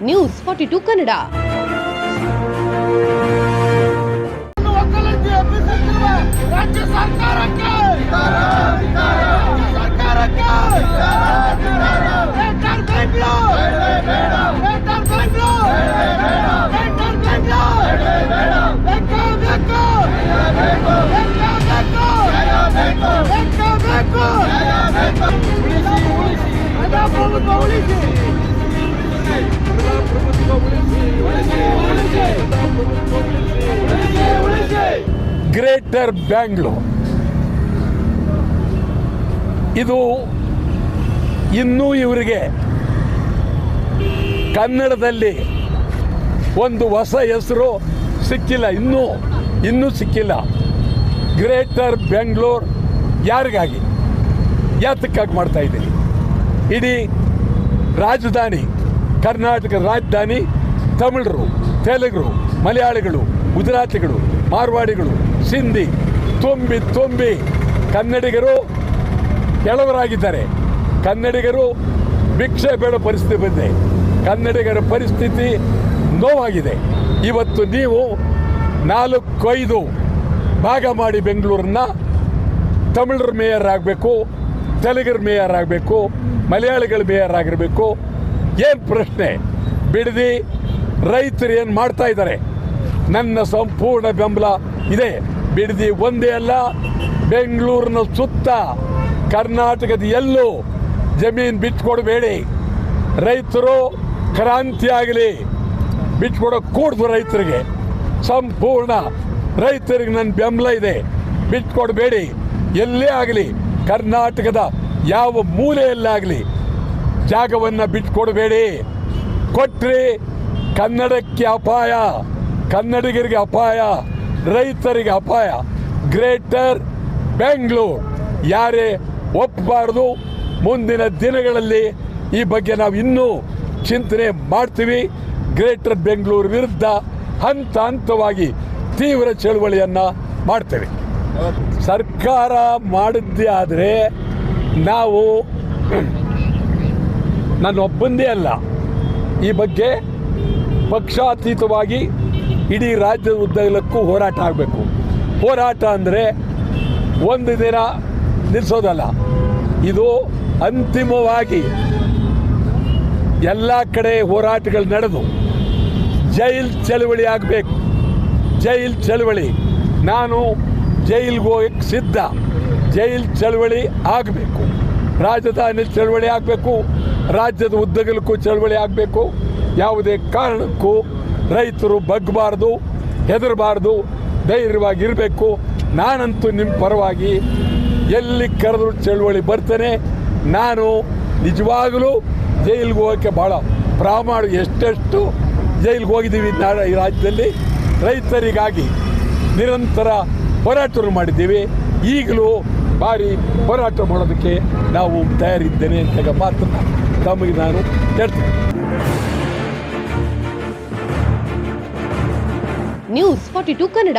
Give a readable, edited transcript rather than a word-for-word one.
News 42 Kannada. ರಾಜ್ಯ ಸರ್ಕಾರಕ್ಕೆ greater Bangalore ಇದು ಇನ್ನೂ ಇವರಿಗೆ ಕನ್ನಡದಲ್ಲಿ ಒಂದು ಹೊಸ ಹೆಸರು ಸಿಕ್ಕಿಲ್ಲ, ಇನ್ನೂ ಸಿಕ್ಕಿಲ್ಲ. ಗ್ರೇಟರ್ ಬೆಂಗಳೂರು ಯಾರಿಗಾಗಿ, ಯಾತಕ್ಕಾಗಿ ಮಾಡ್ತಾ ಇದ್ದೀರಿ? ಇಡೀ ರಾಜಧಾನಿ, ಕರ್ನಾಟಕದ ರಾಜಧಾನಿ ತಮಿಳರು, ತೆಲುಗರು, ಮಲಯಾಳಿಗಳು, ಗುಜರಾತಿಗಳು, ಮಾರ್ವಾಡಿಗಳು, ಸಿಂಧಿ ತುಂಬಿ ಕನ್ನಡಿಗರು ಕೆಲವರಾಗಿದ್ದಾರೆ. ಕನ್ನಡಿಗರು ಭಿಕ್ಷೆ ಬೇಡ ಪರಿಸ್ಥಿತಿ ಬಂದಿದೆ. ಕನ್ನಡಿಗರ ಪರಿಸ್ಥಿತಿ ನೋವಾಗಿದೆ. ಇವತ್ತು ನೀವು 4-5 ಭಾಗ ಮಾಡಿ ಬೆಂಗಳೂರನ್ನ ತಮಿಳರ ಮೇಯರ್ ಆಗಬೇಕು, ತೆಲುಗರ ಮೇಯರ್ ಆಗಬೇಕು, ಮಲಯಾಳಿಗಳ ಮೇಯರ್ ಆಗಿರಬೇಕು. ಏನು ಪ್ರಶ್ನೆ? ಬಿಡದಿ ರೈತರು ಏನು ಮಾಡ್ತಾ ಇದ್ದಾರೆ? ನನ್ನ ಸಂಪೂರ್ಣ ಬೆಂಬಲ ಇದೆ. ಬಿಡದಿ ಒಂದೇ ಅಲ್ಲ, ಬೆಂಗಳೂರಿನ ಸುತ್ತ ಕರ್ನಾಟಕದ ಎಲ್ಲೂ ಜಮೀನು ಬಿಟ್ಕೊಡ್ಬೇಡಿ. ರೈತರು ಕ್ರಾಂತಿ ಆಗಲಿ, ಬಿಟ್ಕೊಡೋಕೆ ಕೂಡ್ದು. ರೈತರಿಗೆ ಸಂಪೂರ್ಣ ರೈತರಿಗೆ ನನ್ನ ಬೆಂಬಲ ಇದೆ. ಬಿಟ್ಕೊಡ್ಬೇಡಿ. ಎಲ್ಲೇ ಆಗಲಿ, ಕರ್ನಾಟಕದ ಯಾವ ಮೂಲೆಯಲ್ಲಾಗಲಿ ಜಾಗವನ್ನು ಬಿಟ್ಕೊಡ್ಬೇಡಿ. ಕೊಟ್ಟರೆ ಕನ್ನಡಕ್ಕೆ ಅಪಾಯ, ಕನ್ನಡಿಗರಿಗೆ ಅಪಾಯ, ರೈತರಿಗೆ ಅಪಾಯ. ಗ್ರೇಟರ್ ಬೆಂಗಳೂರು ಯಾರೇ ಒಪ್ಪಬಾರ್ದು. ಮುಂದಿನ ದಿನಗಳಲ್ಲಿ ಈ ಬಗ್ಗೆ ನಾವು ಇನ್ನೂ ಚಿಂತನೆ ಮಾಡ್ತೀವಿ. ಗ್ರೇಟರ್ ಬೆಂಗಳೂರು ವಿರುದ್ಧ ಹಂತವಾಗಿ ತೀವ್ರ ಚಳುವಳಿಯನ್ನು ಮಾಡ್ತೇವೆ. ಸರ್ಕಾರ ಮಾಡಿದ್ದೇ ಆದರೆ ನಾವು, ನನ್ನೊಬ್ಬಂದೇ ಅಲ್ಲ, ಈ ಬಗ್ಗೆ ಪಕ್ಷಾತೀತವಾಗಿ ಇಡೀ ರಾಜ್ಯದ ಉದ್ದಗಲಕ್ಕೂ ಹೋರಾಟ ಆಗಬೇಕು. ಹೋರಾಟ ಅಂದರೆ ಒಂದು ದಿನ ನಿಲ್ಲಿಸೋದಲ್ಲ, ಇದು ಅಂತಿಮವಾಗಿ ಎಲ್ಲ ಕಡೆ ಹೋರಾಟಗಳು ನಡೆದು ಜೈಲ್ ಚಳುವಳಿ ಆಗಬೇಕು. ಜೈಲ್ ಚಳುವಳಿ, ನಾನು ಜೈಲಿಗೆ ಹೋಗಕ್ಕೆ ಸಿದ್ಧ. ಜೈಲ್ ಚಳುವಳಿ ಆಗಬೇಕು, ರಾಜಧಾನಿ ಚಳುವಳಿ ಆಗಬೇಕು, ರಾಜ್ಯದ ಉದ್ದಗಲಕ್ಕೂ ಚಳುವಳಿ ಆಗಬೇಕು. ಯಾವುದೇ ಕಾರಣಕ್ಕೂ ರೈತರು ಬಗ್ಗಬಾರ್ದು, ಹೆದರಬಾರ್ದು, ಧೈರ್ಯವಾಗಿರಬೇಕು. ನಾನಂತೂ ನಿಮ್ಮ ಪರವಾಗಿ ಎಲ್ಲಿ ಕರೆದ್ರು ಚಳುವಳಿ ಬರ್ತೇನೆ. ನಾನು ನಿಜವಾಗಲೂ ಜೈಲಿಗೆ ಹೋಗೋಕ್ಕೆ ಭಾಳ ಎಷ್ಟೆಷ್ಟು ಜೈಲಿಗೆ ಹೋಗಿದ್ದೀವಿ ಈ ರಾಜ್ಯದಲ್ಲಿ. ರೈತರಿಗಾಗಿ ನಿರಂತರ ಹೋರಾಟ ಮಾಡಿದ್ದೀವಿ. ಈಗಲೂ ಭಾರಿ ಹೋರಾಟ ಮಾಡೋದಕ್ಕೆ ನಾವು ತಯಾರಿದ್ದೇನೆ ಅಂತ ಮಾತನ್ನು ತಮಗೆ ನಾನು ಹೇಳ್ತೀನಿ. ನ್ಯೂಸ್ 42 ಕನ್ನಡ.